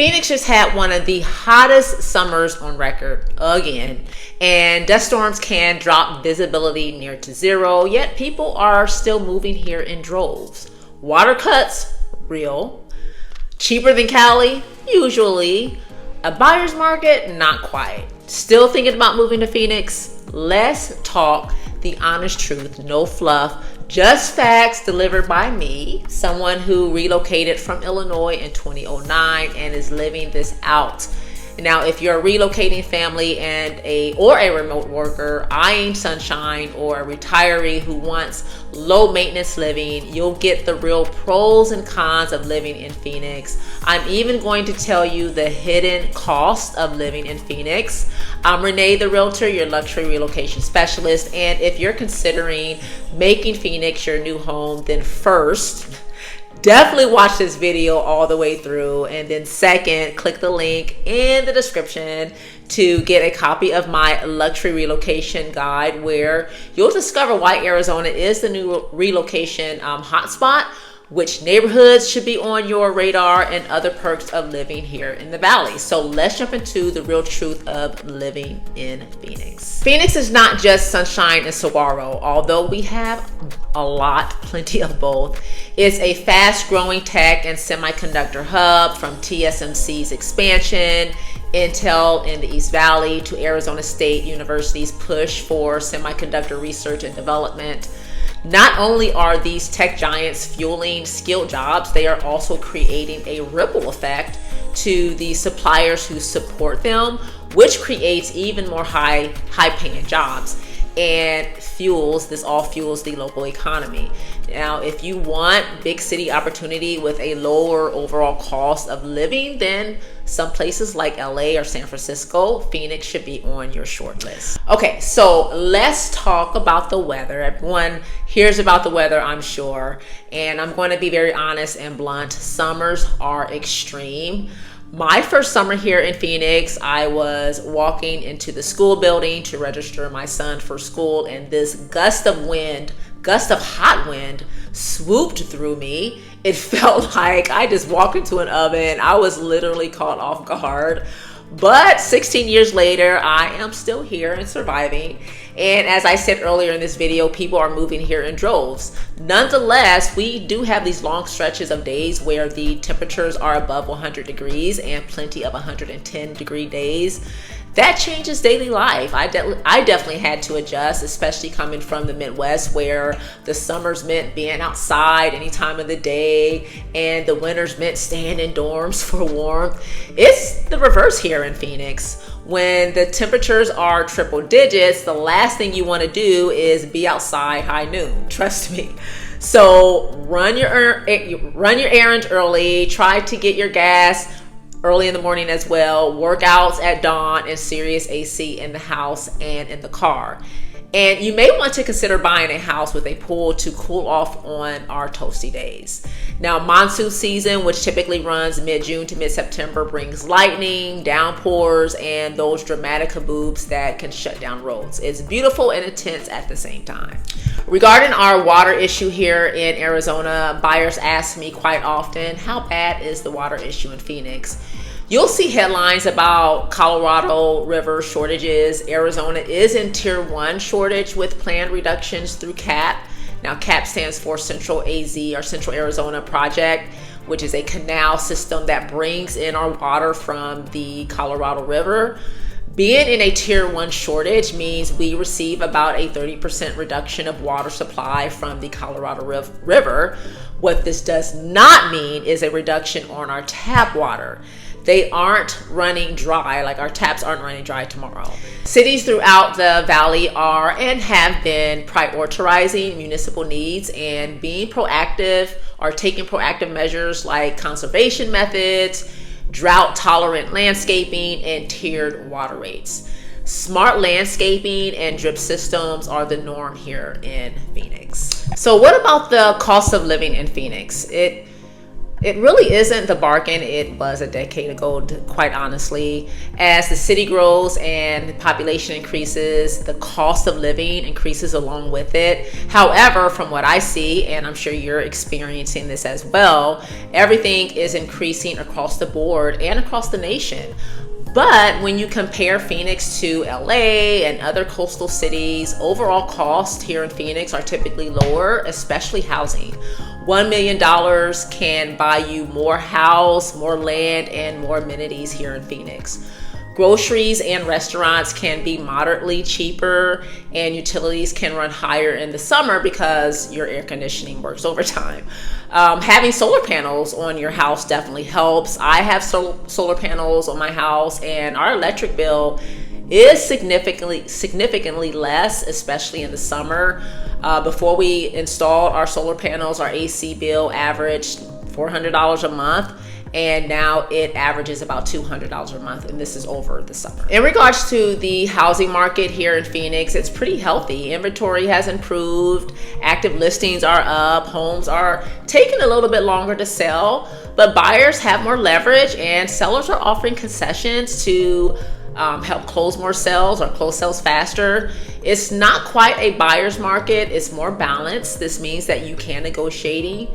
Phoenix just had one of the hottest summers on record again, and dust storms can drop visibility near to zero, yet people are still moving here in droves. Water cuts, real. Cheaper than Cali, usually. A buyer's market, not quite. Still thinking about moving to Phoenix? Let's talk the honest truth, no fluff. Just facts delivered by me, someone who relocated from Illinois in 2009 and is living this out. Now, if you're a relocating family or a remote worker, eyeing sunshine, or a retiree who wants low maintenance living, you'll get the real pros and cons of living in Phoenix. I'm even going to tell you the hidden cost of living in Phoenix. I'm Renee, the realtor, your luxury relocation specialist. And if you're considering making Phoenix your new home, then first, definitely watch this video all the way through, and then second, click the link in the description to get a copy of my luxury relocation guide, where you'll discover why Arizona is the new relocation hotspot, which neighborhoods should be on your radar, and other perks of living here in the Valley. So let's jump into the real truth of living in Phoenix. Phoenix is not just sunshine and saguaro, although we have plenty of both. It's a fast growing tech and semiconductor hub, from TSMC's expansion, Intel in the East Valley, to Arizona State University's push for semiconductor research and development. Not only are these tech giants fueling skilled jobs, they are also creating a ripple effect to the suppliers who support them, which creates even more high-paying jobs, and this all fuels the local economy. Now, if you want big city opportunity with a lower overall cost of living than some places like LA or San Francisco, Phoenix should be on your short list. Okay, so let's talk about the weather. Everyone hears about the weather, I'm sure, and I'm going to be very honest and blunt. Summers are extreme. My first summer here in Phoenix, I was walking into the school building to register my son for school, and this gust of hot wind swooped through me. It felt like I just walked into an oven. I was literally caught off guard. But 16 years later, I am still here and surviving. And as I said earlier in this video, people are moving here in droves. Nonetheless, we do have these long stretches of days where the temperatures are above 100 degrees and plenty of 110-degree days. That changes daily life. I definitely had to adjust, especially coming from the Midwest, where the summers meant being outside any time of the day and the winters meant staying in dorms for warmth. It's the reverse here in Phoenix. When the temperatures are triple digits, the last thing you want to do is be outside high noon. Trust me. So run your errands early. Try to get your gas early in the morning as well. Workouts at dawn, and serious AC in the house and in the car. And you may want to consider buying a house with a pool to cool off on our toasty days. Now, monsoon season, which typically runs mid-June to mid-September, brings lightning, downpours, and those dramatic haboobs that can shut down roads. It's beautiful and intense at the same time. Regarding our water issue here in Arizona, buyers ask me quite often, how bad is the water issue in Phoenix? You'll see headlines about Colorado River shortages. Arizona is in Tier 1 shortage with planned reductions through CAP. Now, CAP stands for Central AZ, or Central Arizona Project, which is a canal system that brings in our water from the Colorado River. Being in a Tier 1 shortage means we receive about a 30% reduction of water supply from the Colorado River. What this does not mean is a reduction on our tap water. They aren't running dry, like our taps aren't running dry tomorrow. Cities throughout the valley are and have been prioritizing municipal needs and being proactive, or taking proactive measures like conservation methods, drought-tolerant landscaping, and tiered water rates. Smart landscaping and drip systems are the norm here in Phoenix. So what about the cost of living in Phoenix? It really isn't the bargain it was a decade ago, quite honestly. As the city grows and population increases, the cost of living increases along with it. However, from what I see, and I'm sure you're experiencing this as well, everything is increasing across the board and across the nation. But when you compare Phoenix to LA and other coastal cities, overall costs here in Phoenix are typically lower, especially housing. $1 million can buy you more house, more land, and more amenities here in Phoenix. Groceries and restaurants can be moderately cheaper, and utilities can run higher in the summer because your air conditioning works overtime. Having solar panels on your house definitely helps. I have solar panels on my house, and our electric bill is significantly less, especially in the summer. Before we installed our solar panels, our AC bill averaged $400 a month, and now it averages about $200 a month, and this is over the summer. In regards to the housing market here in Phoenix, it's pretty healthy. Inventory has improved, active listings are up, homes are taking a little bit longer to sell, but buyers have more leverage, and sellers are offering concessions to help close more sales or close sales faster. It's not quite a buyer's market, it's more balanced. This means that you can negotiate,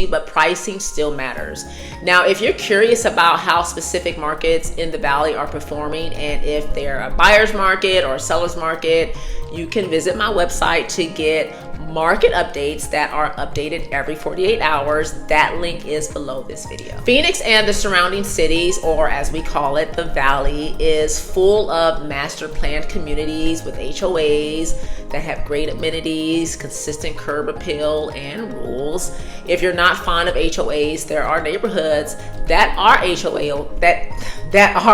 but pricing still matters. Now, if you're curious about how specific markets in the Valley are performing and if they're a buyer's market or a seller's market, you can visit my website to get market updates that are updated every 48 hours. That link is below this video. Phoenix and the surrounding cities, or as we call it, the Valley, is full of master planned communities with HOAs that have great amenities, consistent curb appeal, and rules. If you're not fond of HOAs, there are neighborhoods that are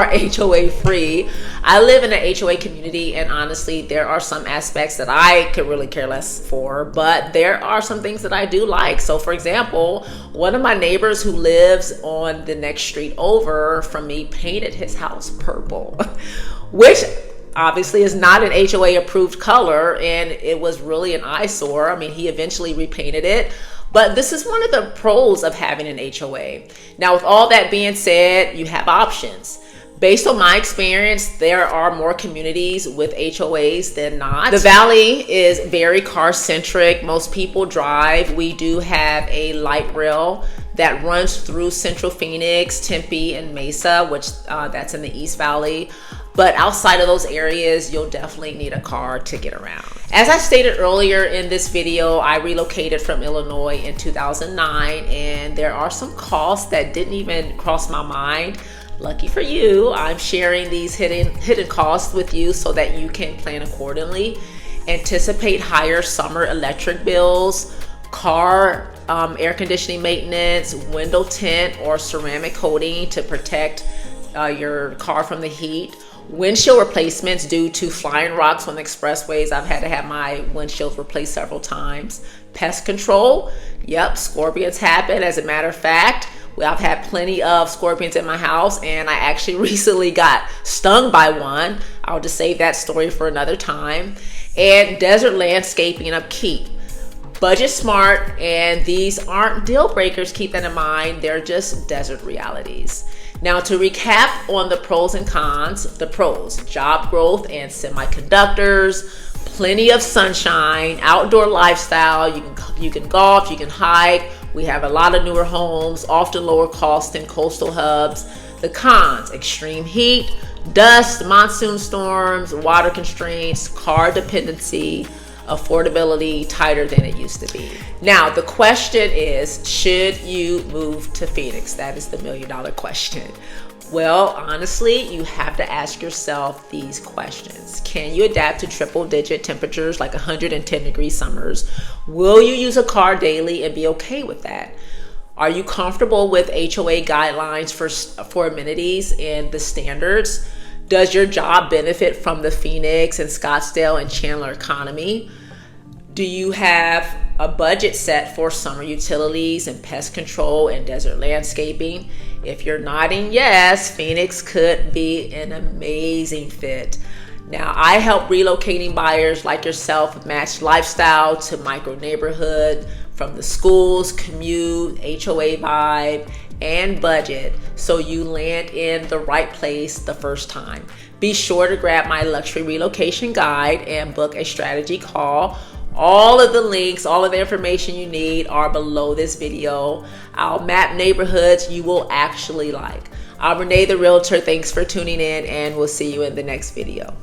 HOA free. I live in an HOA community, and honestly, there are some aspects that I could really care less for, but there are some things that I do like. So for example, one of my neighbors who lives on the next street over from me painted his house purple, which obviously is not an HOA approved color, and it was really an eyesore. I mean, he eventually repainted it. But this is one of the pros of having an HOA. Now, with all that being said, you have options. Based on my experience, there are more communities with HOAs than not. The Valley is very car-centric. Most people drive. We do have a light rail that runs through Central Phoenix, Tempe, and Mesa, which that's in the East Valley. But outside of those areas, you'll definitely need a car to get around. As I stated earlier in this video, I relocated from Illinois in 2009, and there are some costs that didn't even cross my mind. Lucky for you, I'm sharing these hidden costs with you so that you can plan accordingly. Anticipate higher summer electric bills, car air conditioning maintenance, window tint or ceramic coating to protect your car from the heat, windshield replacements due to flying rocks on the expressways. I've had to have my windshields replaced several times. Pest control, yep, scorpions happen. As a matter of fact, I've had plenty of scorpions in my house, and I actually recently got stung by one. I'll just save that story for another time. And desert landscaping upkeep. Budget smart, and these aren't deal breakers, keep that in mind. They're just desert realities. Now, to recap on the pros and cons, the pros: job growth and semiconductors, plenty of sunshine, outdoor lifestyle, you can golf, you can hike. We have a lot of newer homes, often lower cost than coastal hubs. The cons: extreme heat, dust, monsoon storms, water constraints, car dependency, affordability tighter than it used to be. Now, the question is, should you move to Phoenix? That is the $1 million question. Well, honestly, you have to ask yourself these questions. Can you adapt to triple-digit temperatures like 110-degree summers? Will you use a car daily and be okay with that? Are you comfortable with HOA guidelines for amenities and the standards? Does your job benefit from the Phoenix and Scottsdale and Chandler economy? Do you have a budget set for summer utilities and pest control and desert landscaping? If you're nodding yes, Phoenix could be an amazing fit. Now, I help relocating buyers like yourself match lifestyle to micro neighborhood from the schools, commute, HOA vibe, and budget, so you land in the right place the first time. Be sure to grab my luxury relocation guide and book a strategy call. All of the links, all of the information you need are below this video. I'll map neighborhoods you will actually like. I'm Renee the Realtor. Thanks for tuning in, and we'll see you in the next video.